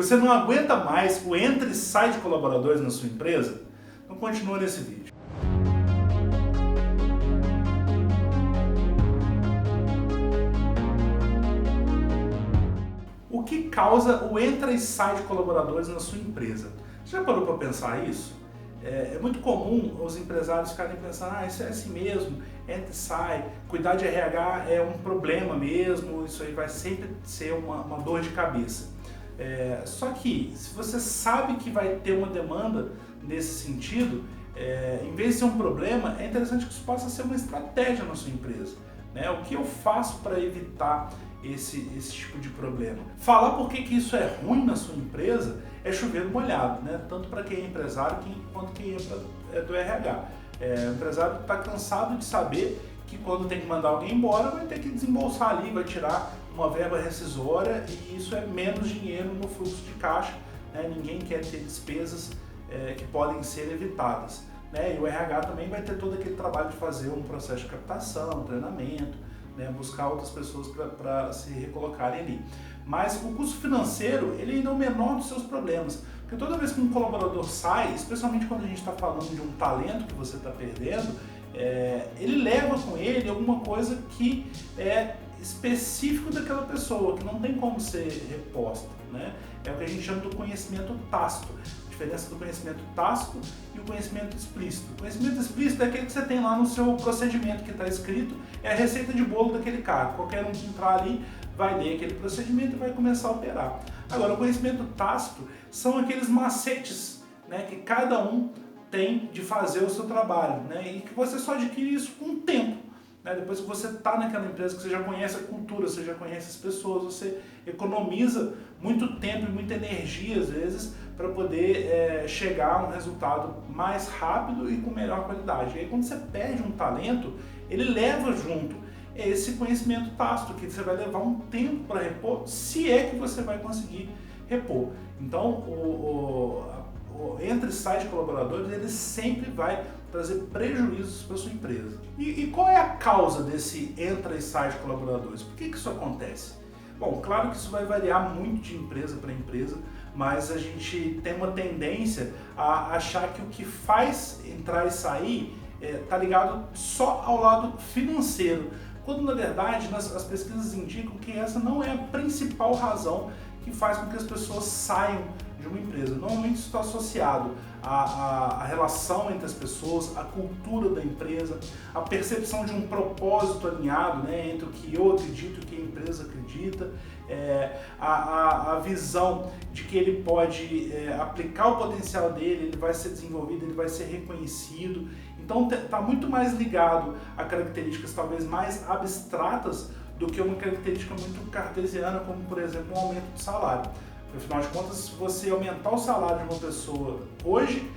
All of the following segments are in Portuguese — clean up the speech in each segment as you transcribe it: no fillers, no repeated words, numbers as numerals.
Você não aguenta mais o entra e sai de colaboradores na sua empresa? Então continua nesse vídeo. O que causa o entra e sai de colaboradores na sua empresa? Você já parou para pensar isso? É muito comum os empresários ficarem pensando, isso é assim mesmo, entra e sai, cuidar de RH é um problema mesmo, isso aí vai sempre ser uma dor de cabeça. Só que, se você sabe que vai ter uma demanda nesse sentido, em vez de ser um problema, é interessante que isso possa ser uma estratégia na sua empresa. O que eu faço para evitar esse tipo de problema? Falar por que isso é ruim na sua empresa é chover no molhado, tanto para quem é empresário quanto quem é do RH. O empresário está cansado de saber que quando tem que mandar alguém embora vai ter que desembolsar ali, vai tirar uma verba rescisória e isso é menos dinheiro no fluxo de caixa. Ninguém quer ter despesas que podem ser evitadas. E o RH também vai ter todo aquele trabalho de fazer um processo de captação, treinamento, buscar outras pessoas para se recolocarem ali. Mas o custo financeiro, ele ainda é o menor dos seus problemas, porque toda vez que um colaborador sai, especialmente quando a gente está falando de um talento que você está perdendo, ele leva com ele alguma coisa que é específico daquela pessoa, que não tem como ser reposta. É o que a gente chama do conhecimento tácito. A diferença do conhecimento tácito e o conhecimento explícito. O conhecimento explícito é aquele que você tem lá no seu procedimento que está escrito, é a receita de bolo daquele cargo. Qualquer um que entrar ali vai ler aquele procedimento e vai começar a operar. Agora, o conhecimento tácito são aqueles macetes que cada um tem de fazer o seu trabalho, e que você só adquire isso com o tempo. Depois que você está naquela empresa, que você já conhece a cultura, você já conhece as pessoas, você economiza muito tempo e muita energia, às vezes, para poder chegar a um resultado mais rápido e com melhor qualidade. E aí, quando você perde um talento, ele leva junto esse conhecimento tácito, que você vai levar um tempo para repor, se é que você vai conseguir repor. Então, o entra e sai de colaboradores, ele sempre vai trazer prejuízos para sua empresa. E qual é a causa desse entra e sai de colaboradores? Por que isso acontece? Bom, claro que isso vai variar muito de empresa para empresa, mas a gente tem uma tendência a achar que o que faz entrar e sair está ligado só ao lado financeiro, quando na verdade as pesquisas indicam que essa não é a principal razão que faz com que as pessoas saiam de uma empresa. Normalmente isso está associado à relação entre as pessoas, à cultura da empresa, à percepção de um propósito alinhado entre o que eu acredito e o que a empresa acredita, a visão de que ele pode aplicar o potencial dele, ele vai ser desenvolvido, ele vai ser reconhecido. Então está muito mais ligado a características talvez mais abstratas do que uma característica muito cartesiana, como por exemplo um aumento de salário. Afinal de contas, se você aumentar o salário de uma pessoa hoje,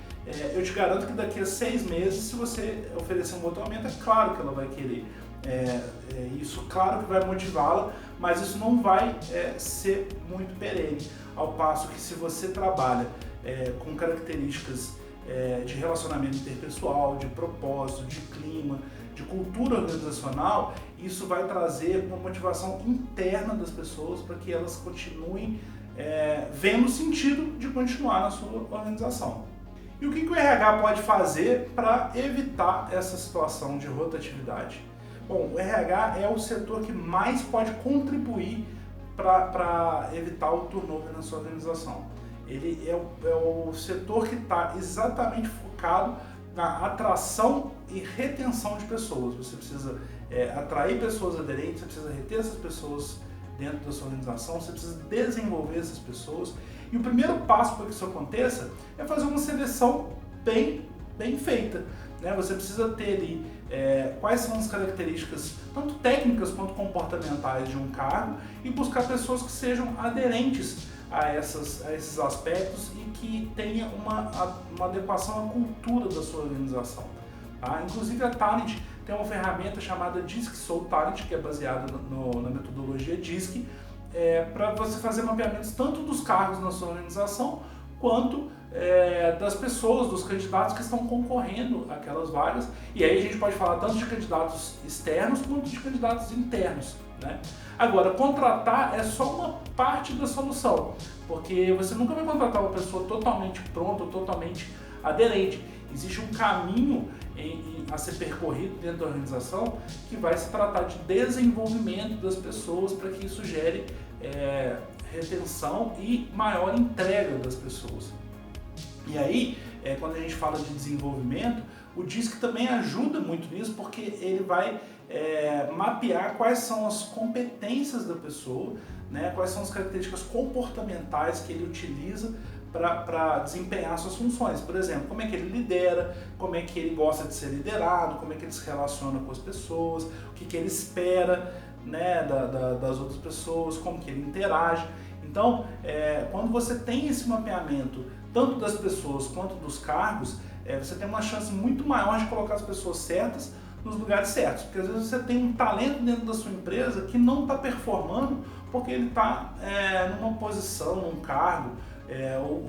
eu te garanto que daqui a 6 meses, se você oferecer um outro aumento, é claro que ela vai querer. Isso claro que vai motivá-la, mas isso não vai ser muito perene. Ao passo que se você trabalha com características de relacionamento interpessoal, de propósito, de clima, de cultura organizacional, isso vai trazer uma motivação interna das pessoas para que elas continuem vendo sentido de continuar na sua organização. E o que o RH pode fazer para evitar essa situação de rotatividade? Bom, o RH é o setor que mais pode contribuir para evitar o turnover na sua organização. Ele é o setor que está exatamente focado na atração e retenção de pessoas. Você precisa atrair pessoas aderentes, você precisa reter essas pessoas dentro da sua organização, você precisa desenvolver essas pessoas. E o primeiro passo para que isso aconteça é fazer uma seleção bem feita. Você precisa ter ali quais são as características, tanto técnicas quanto comportamentais de um cargo, e buscar pessoas que sejam aderentes a esses aspectos e que tenham uma adequação à cultura da sua organização. Inclusive a Talent tem uma ferramenta chamada DISC Soul Talent, que é baseada na metodologia DISC, para você fazer mapeamentos tanto dos cargos na sua organização quanto das pessoas, dos candidatos que estão concorrendo àquelas vagas. E aí a gente pode falar tanto de candidatos externos quanto de candidatos internos, né? Agora, contratar é só uma parte da solução, porque você nunca vai contratar uma pessoa totalmente pronta, totalmente aderente. Existe um caminho a ser percorrido dentro da organização que vai se tratar de desenvolvimento das pessoas para que isso gere retenção e maior entrega das pessoas. E aí, quando a gente fala de desenvolvimento, o DISC também ajuda muito nisso, porque ele vai mapear quais são as competências da pessoa, né, quais são as características comportamentais que ele utiliza para desempenhar suas funções. Por exemplo, como é que ele lidera, como é que ele gosta de ser liderado, como é que ele se relaciona com as pessoas, o que ele espera, né, das outras pessoas, como que ele interage. Então, quando você tem esse mapeamento, tanto das pessoas quanto dos cargos, você tem uma chance muito maior de colocar as pessoas certas nos lugares certos. Porque às vezes você tem um talento dentro da sua empresa que não está performando porque ele está numa posição, num cargo,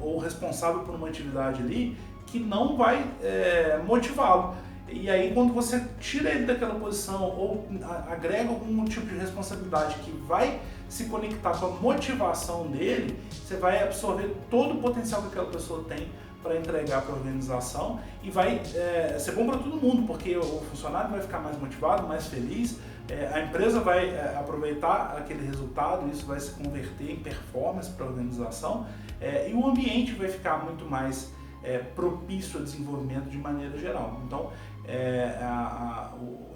ou responsável por uma atividade ali que não vai motivá-lo. E aí quando você tira ele daquela posição ou agrega algum tipo de responsabilidade que vai se conectar com a motivação dele, você vai absorver todo o potencial que aquela pessoa tem para entregar para a organização e vai ser bom para todo mundo, porque o funcionário vai ficar mais motivado, mais feliz, a empresa vai aproveitar aquele resultado, isso vai se converter em performance para a organização, e o ambiente vai ficar muito mais propício ao desenvolvimento de maneira geral. Então,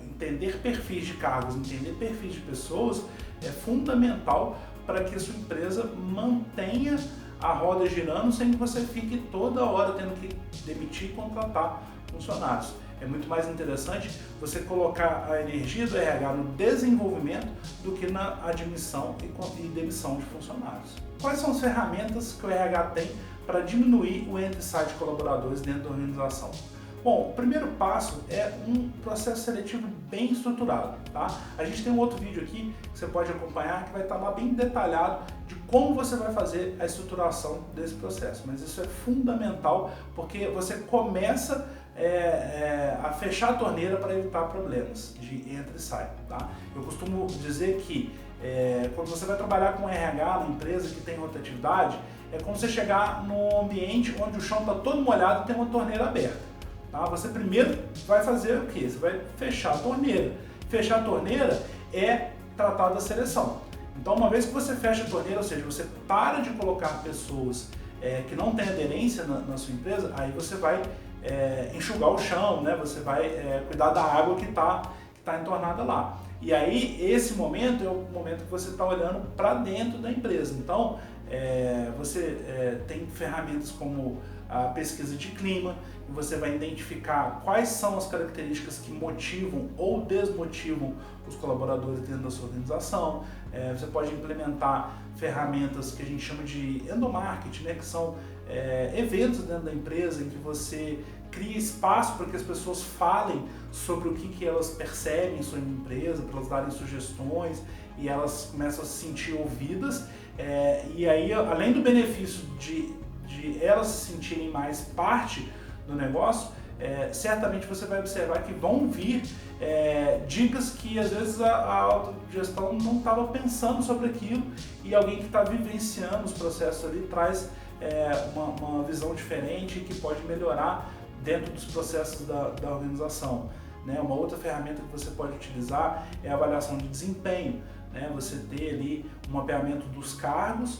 entender perfis de cargos, entender perfis de pessoas é fundamental para que a sua empresa mantenha a roda girando sem que você fique toda hora tendo que demitir e contratar funcionários. É muito mais interessante você colocar a energia do RH no desenvolvimento do que na admissão e demissão de funcionários. Quais são as ferramentas que o RH tem para diminuir o entra e sai de colaboradores dentro da organização? Bom, o primeiro passo é um processo seletivo bem estruturado, tá? A gente tem um outro vídeo aqui que você pode acompanhar que vai estar lá bem detalhado de como você vai fazer a estruturação desse processo, mas isso é fundamental porque você começa a fechar a torneira para evitar problemas de entra e sai, tá? Eu costumo dizer que quando você vai trabalhar com RH na empresa que tem rotatividade, é como você chegar num ambiente onde o chão está todo molhado e tem uma torneira aberta. Tá? Você primeiro vai fazer o quê? Você vai fechar a torneira. Fechar a torneira é tratar da seleção. Então, uma vez que você fecha a torneira, ou seja, você para de colocar pessoas que não têm aderência na sua empresa, aí você vai enxugar o chão, né? Você vai cuidar da água que está entornada lá. E aí, esse momento é o momento que você está olhando para dentro da empresa. Então, você tem ferramentas como a pesquisa de clima, e você vai identificar quais são as características que motivam ou desmotivam os colaboradores dentro da sua organização. Você pode implementar ferramentas que a gente chama de endomarketing, né, que são eventos dentro da empresa em que você cria espaço para que as pessoas falem sobre o que elas percebem em sua empresa, para elas darem sugestões e elas começam a se sentir ouvidas. E aí, além do benefício de elas se sentirem mais parte do negócio, certamente você vai observar que vão vir dicas que às vezes a autogestão não estava pensando sobre aquilo e alguém que está vivenciando os processos ali traz uma visão diferente que pode melhorar dentro dos processos da organização. Né? Uma outra ferramenta que você pode utilizar é a avaliação de desempenho. Né? Você ter ali um mapeamento dos cargos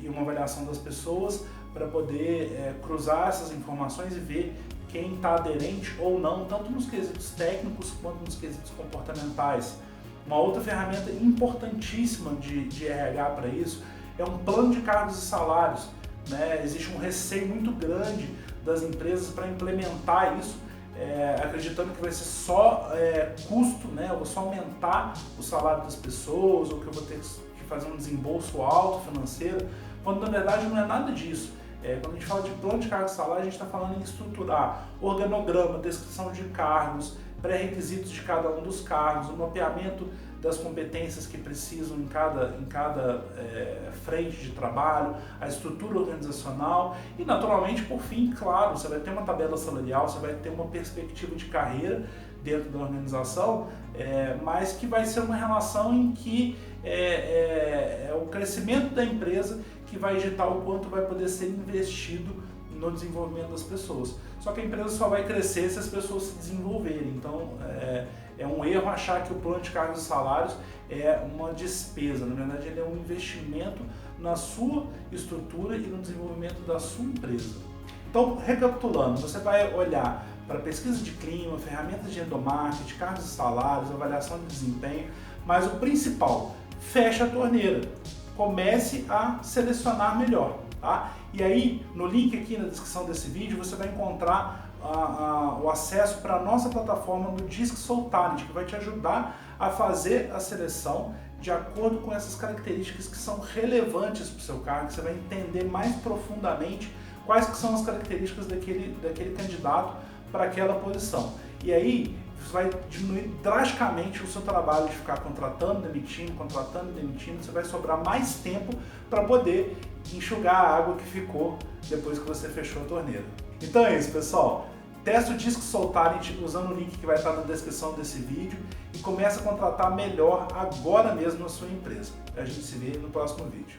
e uma avaliação das pessoas para poder cruzar essas informações e ver quem está aderente ou não, tanto nos quesitos técnicos quanto nos quesitos comportamentais. Uma outra ferramenta importantíssima de RH para isso é um plano de cargos e salários. Né? Existe um receio muito grande das empresas para implementar isso, acreditando que vai ser só custo, né? Eu vou só aumentar o salário das pessoas, ou que eu vou ter que fazer um desembolso alto financeiro, quando na verdade não é nada disso. Quando a gente fala de plano de cargos e salário, a gente está falando em estruturar organograma, descrição de cargos, pré-requisitos de cada um dos cargos, o mapeamento das competências que precisam em cada frente de trabalho, a estrutura organizacional e, naturalmente, por fim, claro, você vai ter uma tabela salarial, você vai ter uma perspectiva de carreira dentro da organização, mas que vai ser uma relação em que é o crescimento da empresa que vai ditar o quanto vai poder ser investido no desenvolvimento das pessoas. Só que a empresa só vai crescer se as pessoas se desenvolverem. Então, é um erro achar que o plano de cargos e salários é uma despesa. Na verdade, ele é um investimento na sua estrutura e no desenvolvimento da sua empresa. Então, recapitulando, você vai olhar para pesquisa de clima, ferramentas de endomarketing, cargos e salários, avaliação de desempenho, mas o principal, fecha a torneira. Comece a selecionar melhor, tá? E aí, no link aqui na descrição desse vídeo, você vai encontrar o acesso para a nossa plataforma do Disque Soul Talent, que vai te ajudar a fazer a seleção de acordo com essas características que são relevantes para o seu cargo, que você vai entender mais profundamente quais que são as características daquele candidato para aquela posição. E aí, isso vai diminuir drasticamente o seu trabalho de ficar contratando, demitindo, você vai sobrar mais tempo para poder enxugar a água que ficou depois que você fechou a torneira. Então é isso, pessoal. Testa o Disque Soul Talent usando o link que vai estar na descrição desse vídeo e comece a contratar melhor agora mesmo na sua empresa. A gente se vê no próximo vídeo.